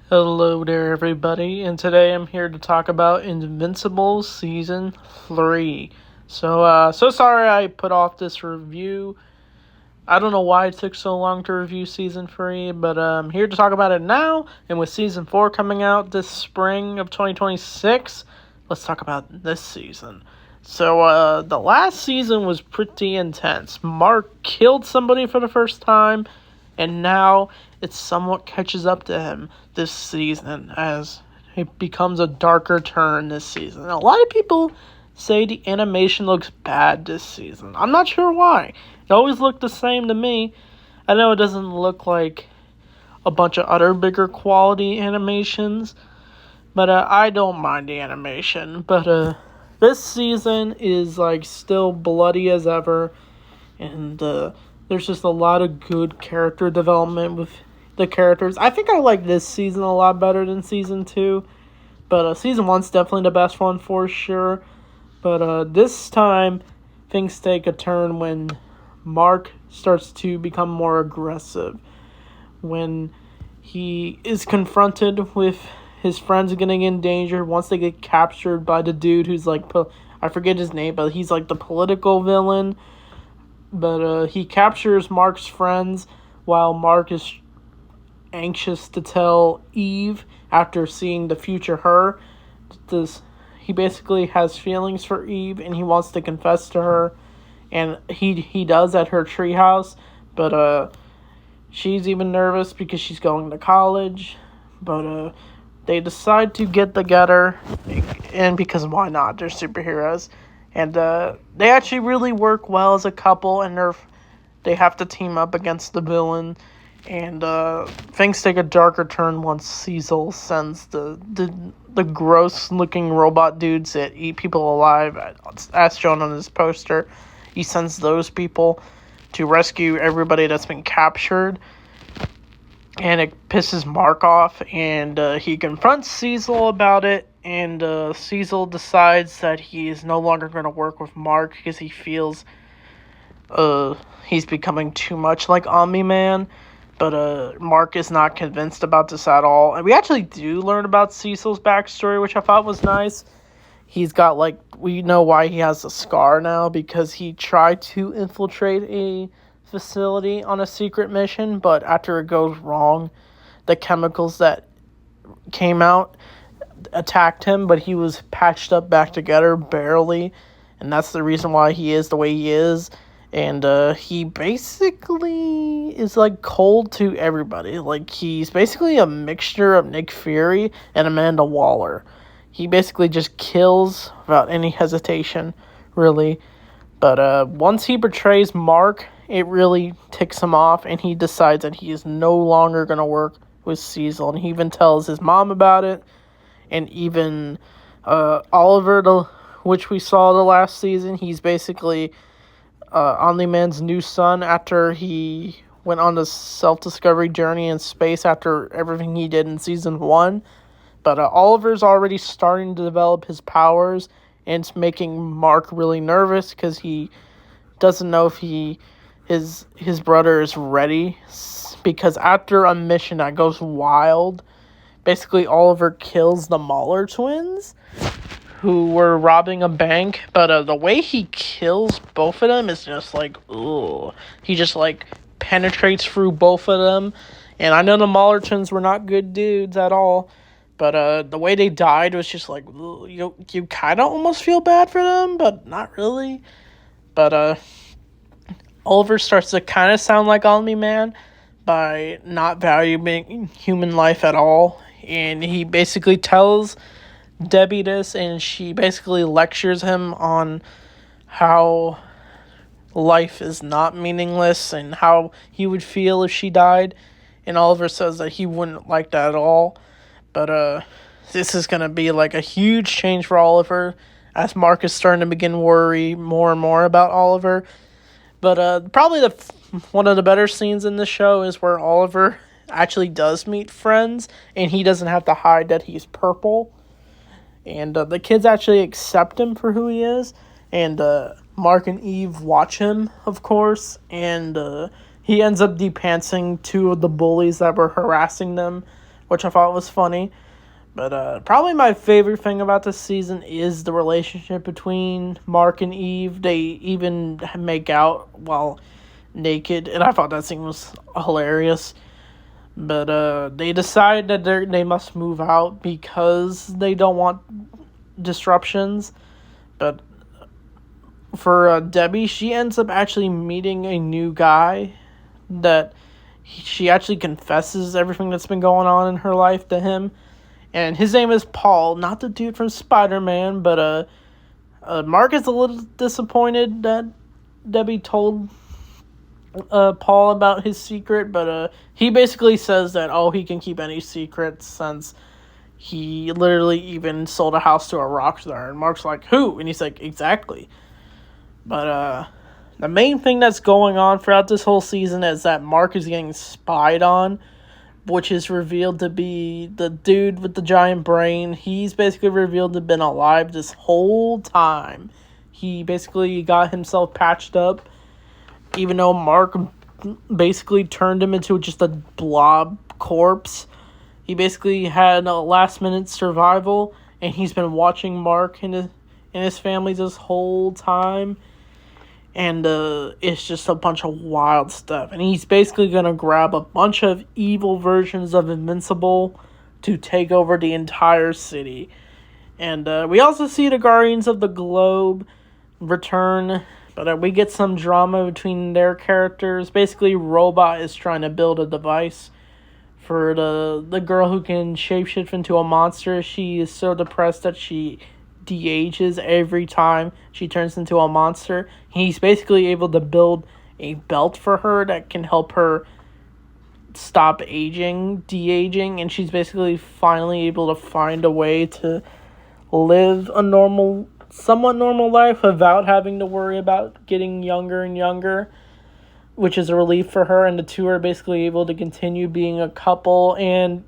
Hello there, everybody, and today I'm here to talk about Invincible Season 3. So sorry I put off this review. I don't know why it took so long to review Season 3, but I'm here to talk about it now, and with Season 4 coming out this spring of 2026, let's talk about this season. So, the last season was pretty intense. Mark killed somebody for the first time, and now it somewhat catches up to him this season as it becomes a darker turn this season. A lot of people say the animation looks bad this season. I'm not sure why. It always looked the same to me. I know it doesn't look like a bunch of other bigger quality animations, but I don't mind the animation. But this season is like still bloody as ever, and there's just a lot of good character development with the characters. I think I like this season a lot better than season 2, but season 1's definitely the best one for sure. But this time, things take a turn when Mark starts to become more aggressive. When he is confronted with his friends getting in danger once they get captured by the dude who's like, I forget his name, but he's like the political villain. But he captures Mark's friends while Mark is anxious to tell Eve after seeing the future her. He basically has feelings for Eve and he wants to confess to her, and he does at her treehouse. But she's even nervous because she's going to college. But they decide to get together, and because why not? They're superheroes. And they actually really work well as a couple, and they have to team up against the villain. And things take a darker turn once Cecil sends the gross-looking robot dudes that eat people alive, as shown on this poster. He sends those people to rescue everybody that's been captured. And it pisses Mark off, and he confronts Cecil about it. And Cecil decides that he is no longer going to work with Mark because he feels he's becoming too much like Omni-Man. But Mark is not convinced about this at all. And we actually do learn about Cecil's backstory, which I thought was nice. He's got, we know why he has a scar now, because he tried to infiltrate a facility on a secret mission, but after it goes wrong, the chemicals that came out attacked him, but he was patched up back together barely, and that's the reason why he is the way he is. And he basically is cold to everybody. He's basically a mixture of Nick Fury and Amanda Waller. He basically just kills without any hesitation, really. But once he betrays Mark, it really ticks him off, and he decides that he is no longer going to work with Cecil. And he even tells his mom about it, and even Oliver, which we saw the last season, he's basically Omni-Man's new son after he went on this self-discovery journey in space after everything he did in season 1. But Oliver's already starting to develop his powers, and it's making Mark really nervous because he doesn't know if his brother is ready. Because after a mission that goes wild, basically Oliver kills the Mahler twins, who were robbing a bank. But the way he kills both of them is just ugh. He just penetrates through both of them. And I know the Mahler twins were not good dudes at all, but the way they died was just you kind of almost feel bad for them, but not really. But Oliver starts to kind of sound like Omni-Man by not valuing human life at all. And he basically tells Debbie this, and she basically lectures him on how life is not meaningless and how he would feel if she died. And Oliver says that he wouldn't like that at all. But this is going to be a huge change for Oliver, as Mark is starting to begin worry more and more about Oliver. But probably one of the better scenes in the show is where Oliver actually does meet friends, and he doesn't have to hide that he's purple. And the kids actually accept him for who he is. And Mark and Eve watch him, of course. And he ends up depantsing two of the bullies that were harassing them which I thought was funny. But probably my favorite thing about this season is the relationship between Mark and Eve. They even make out while naked, and I thought that scene was hilarious. But they decide that they must move out because they don't want disruptions. But for Debbie, she ends up actually meeting a new guy that she actually confesses everything that's been going on in her life to him. And his name is Paul, not the dude from Spider-Man, but Mark is a little disappointed that Debbie told Paul about his secret, but he basically says that, he can keep any secrets since he literally even sold a house to a rock star. And Mark's like, who? And he's like, exactly. But the main thing that's going on throughout this whole season is that Mark is getting spied on, which is revealed to be the dude with the giant brain. He's basically revealed to have been alive this whole time. He basically got himself patched up, even though Mark basically turned him into just a blob corpse. He basically had a last-minute survival, and he's been watching Mark and his family this whole time. And it's just a bunch of wild stuff. And he's basically going to grab a bunch of evil versions of Invincible to take over the entire city. And we also see the Guardians of the Globe return. But we get some drama between their characters. Basically, Robot is trying to build a device for the girl who can shapeshift into a monster. She is so depressed that she de-ages every time she turns into a monster. He's basically able to build a belt for her that can help her stop de-aging, and she's basically finally able to find a way to live a somewhat normal life without having to worry about getting younger and younger, which is a relief for her, and the two are basically able to continue being a couple. And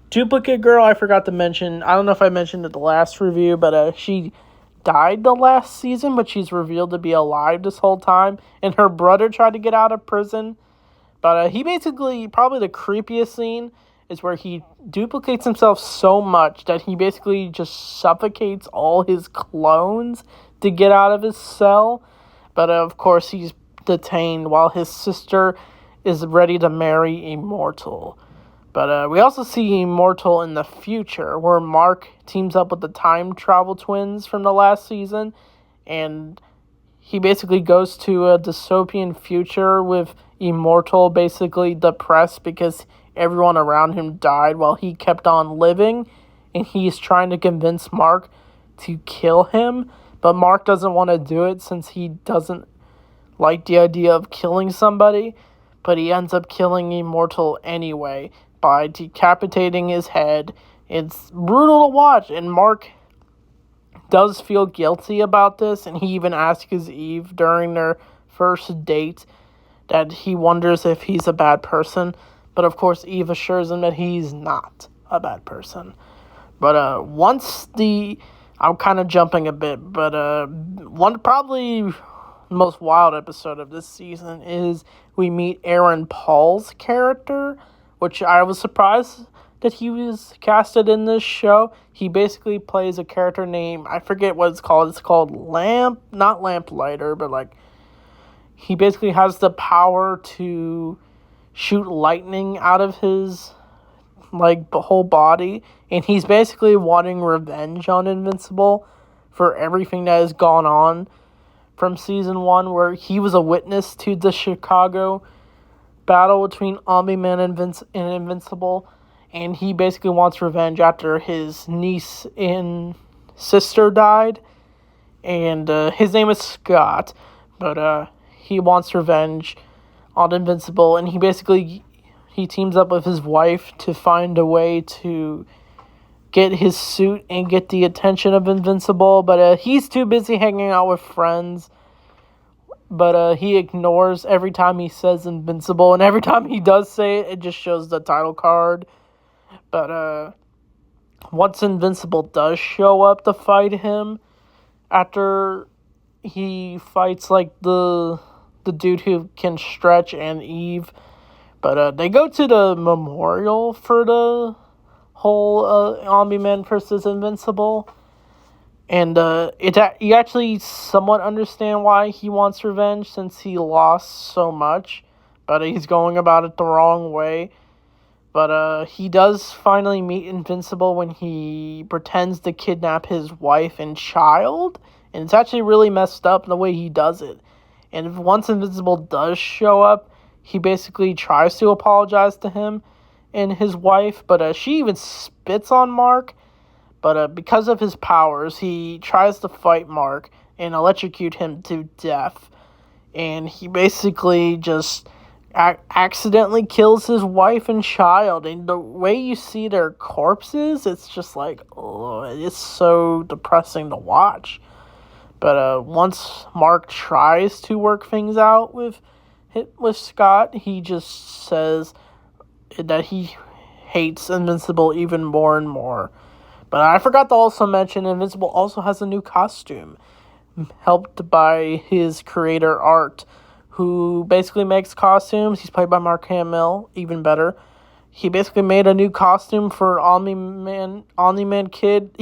Duplicate Girl, I forgot to mention. I don't know if I mentioned it the last review, but she died the last season, but she's revealed to be alive this whole time. And her brother tried to get out of prison. But he basically, probably the creepiest scene is where he duplicates himself so much that he basically just suffocates all his clones to get out of his cell. But of course, he's detained while his sister is ready to marry Immortal. But we also see Immortal in the future, where Mark teams up with the time travel twins from the last season, and he basically goes to a dystopian future with Immortal basically depressed because everyone around him died while he kept on living, and he's trying to convince Mark to kill him, but Mark doesn't want to do it since he doesn't like the idea of killing somebody, but he ends up killing Immortal anyway by decapitating his head. It's brutal to watch, and Mark does feel guilty about this, and he even asks Eve during their first date that he wonders if he's a bad person, but of course Eve assures him that he's not a bad person. But I'm kind of jumping a bit, but one probably most wild episode of this season is we meet Aaron Paul's character, which I was surprised that he was casted in this show. He basically plays a character named, I forget what it's called. It's called not Lamplighter, but he basically has the power to shoot lightning out of his whole body, and he's basically wanting revenge on Invincible for everything that has gone on from season 1, where he was a witness to the Chicago battle between Omni-Man and Invincible, and he basically wants revenge after his niece and sister died, and his name is Scott, but he wants revenge on Invincible, and he teams up with his wife to find a way to get his suit and get the attention of Invincible, but he's too busy hanging out with friends. But he ignores every time he says Invincible, and every time he does say it, it just shows the title card. But once Invincible does show up to fight him, after he fights the dude who can stretch and Eve, but they go to the memorial for whole Omni-Man versus Invincible. And you actually somewhat understand why he wants revenge since he lost so much, but he's going about it the wrong way. But he does finally meet Invincible when he pretends to kidnap his wife and child, and it's actually really messed up the way he does it. And once Invincible does show up, he basically tries to apologize to him and his wife, but she even spits on Mark. But because of his powers, he tries to fight Mark and electrocute him to death. And he basically just accidentally kills his wife and child. And the way you see their corpses, it's just like, oh, it's so depressing to watch. But once Mark tries to work things out with Scott, he just says that he hates Invincible even more and more. But I forgot to also mention Invincible also has a new costume, helped by his creator Art, who basically makes costumes. He's played by Mark Hamill, even better. He basically made a new costume for Omni-Man Kid.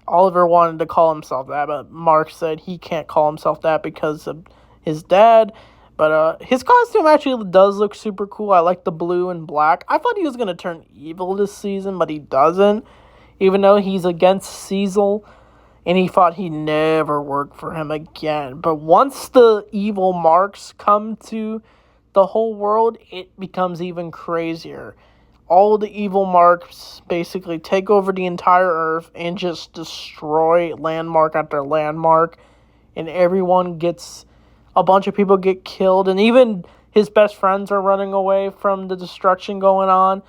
Oliver wanted to call himself that, but Mark said he can't call himself that because of his dad. But his costume actually does look super cool. I like the blue and black. I thought he was going to turn evil this season, but he doesn't. Even though he's against Cecil, and he thought he'd never work for him again. But once the evil marks come to the whole world, it becomes even crazier. All the evil marks basically take over the entire Earth and just destroy landmark after landmark. And a bunch of people get killed, and even his best friends are running away from the destruction going on.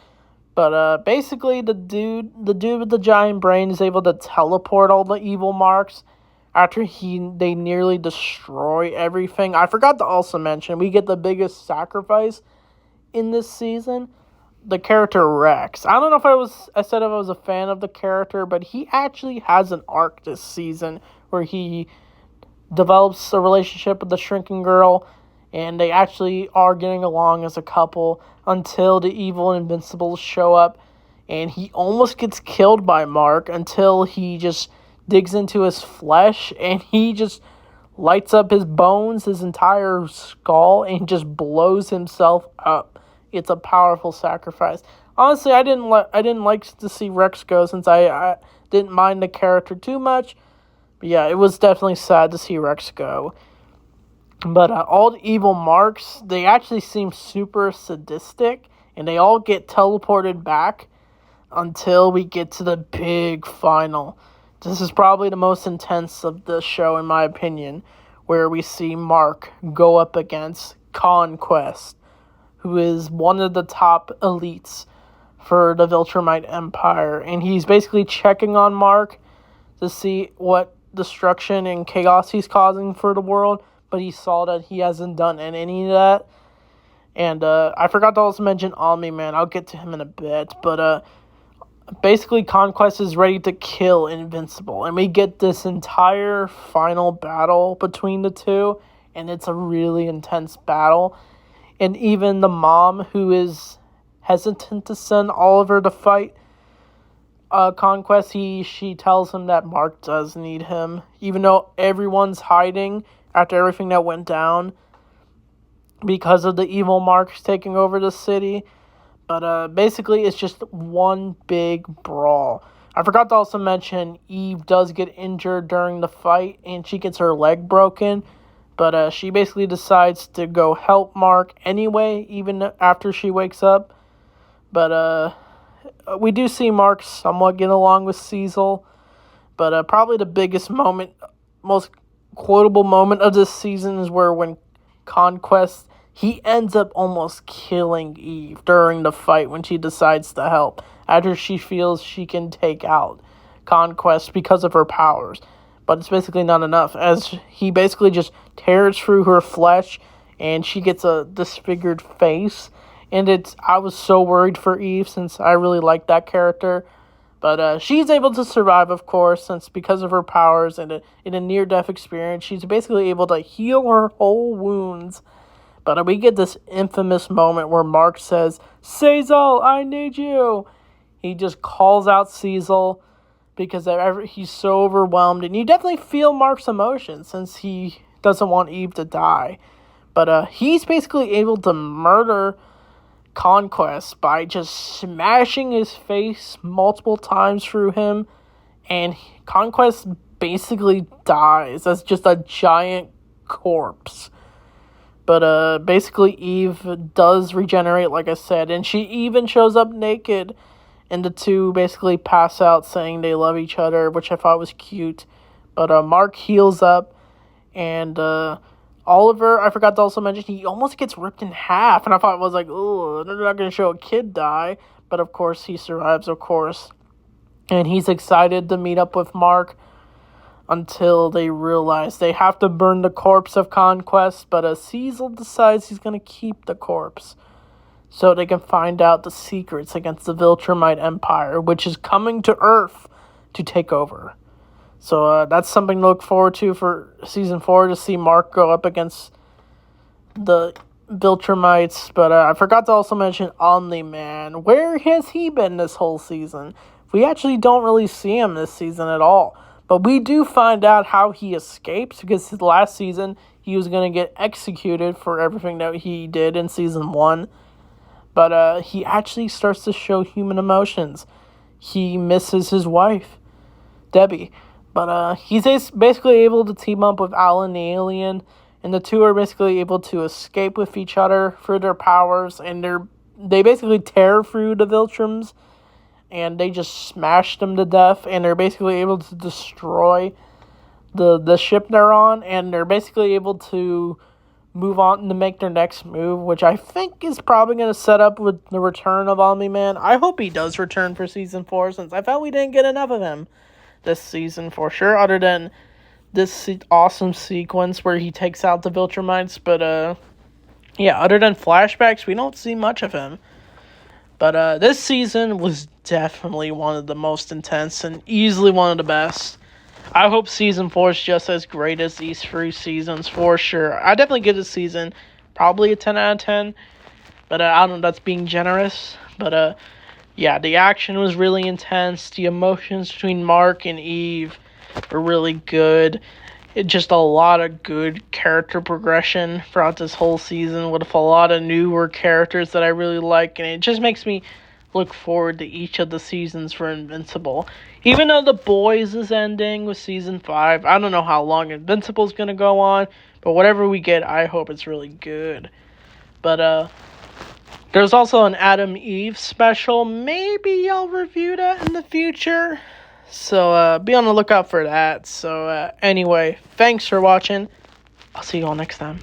But basically, the dude with the giant brain is able to teleport all the evil marks after they nearly destroy everything. I forgot to also mention, we get the biggest sacrifice in this season, the character Rex. I don't know if I said if I was a fan of the character, but he actually has an arc this season where he develops a relationship with the shrinking girl, and they actually are getting along as a couple until the evil Invincibles show up, and he almost gets killed by Mark until he just digs into his flesh, and he just lights up his bones, his entire skull, and just blows himself up. It's a powerful sacrifice. Honestly, I didn't like to see Rex go since I didn't mind the character too much. But yeah, it was definitely sad to see Rex go. But all the evil marks, they actually seem super sadistic, and they all get teleported back until we get to the big final. This is probably the most intense of the show, in my opinion, where we see Mark go up against Conquest, who is one of the top elites for the Viltrumite Empire. And he's basically checking on Mark to see what destruction and chaos he's causing for the world, but he saw that he hasn't done any of that. And I forgot to also mention Omni-Man. I'll get to him in a bit, but basically Conquest is ready to kill Invincible, and we get this entire final battle between the two, and it's a really intense battle. And even the mom, who is hesitant to send Oliver to fight Conquest, she tells him that Mark does need him, even though everyone's hiding after everything that went down because of the evil marks taking over the city. But basically, it's just one big brawl. I forgot to also mention Eve does get injured during the fight, and she gets her leg broken. But she basically decides to go help Mark anyway, even after she wakes up. But we do see Mark somewhat get along with Cecil. But probably the biggest moment, most quotable moment of this season is when Conquest, he ends up almost killing Eve during the fight when she decides to help, after she feels she can take out Conquest because of her powers. But it's basically not enough, as he basically just tears through her flesh, and she gets a disfigured face. And I was so worried for Eve, since I really like that character. But she's able to survive, of course, since because of her powers and in a near-death experience, she's basically able to heal her whole wounds. But we get this infamous moment where Mark says, "Cecil, I need you!" He just calls out Cecil because he's so overwhelmed. And you definitely feel Mark's emotions since he doesn't want Eve to die. But he's basically able to murder Conquest by just smashing his face multiple times through him. And Conquest basically dies as just a giant corpse. But basically Eve does regenerate, like I said. And she even shows up naked. And the two basically pass out saying they love each other, which I thought was cute. But Mark heals up. And Oliver, I forgot to also mention, he almost gets ripped in half. And I thought it was like, oh, they're not going to show a kid die. But of course, he survives, of course. And he's excited to meet up with Mark until they realize they have to burn the corpse of Conquest. But Cecil decides he's going to keep the corpse so they can find out the secrets against the Viltrumite Empire, which is coming to Earth to take over. So that's something to look forward to for Season 4, to see Mark go up against the Viltrumites. But I forgot to also mention Omni-Man. Where has he been this whole season? We actually don't really see him this season at all. But we do find out how he escaped, because last season he was going to get executed for everything that he did in Season 1. But he actually starts to show human emotions. He misses his wife, Debbie. But he's basically able to team up with Alan the Alien, and the two are basically able to escape with each other through their powers, and they basically tear through the Viltrums, and they just smash them to death, and they're basically able to destroy the ship they're on, and they're basically able to move on to make their next move, which I think is probably going to set up with the return of Omni-Man. I hope he does return for Season 4, since I felt we didn't get enough of him this season for sure, other than this awesome sequence where he takes out the Viltrumites. But yeah, other than flashbacks, we don't see much of him. But this season was definitely one of the most intense and easily one of the best. I hope Season 4 is just as great as these 3 seasons for sure. I definitely give this season probably a 10 out of 10. But I don't know, that's being generous. But yeah, the action was really intense. The emotions between Mark and Eve were really good. Just a lot of good character progression throughout this whole season with a lot of newer characters that I really like. And it just makes me look forward to each of the seasons for Invincible. Even though The Boys is ending with Season 5, I don't know how long Invincible is going to go on. But whatever we get, I hope it's really good. But there's also an Adam Eve special. Maybe I'll review that in the future. So be on the lookout for that. So anyway, thanks for watching. I'll see you all next time.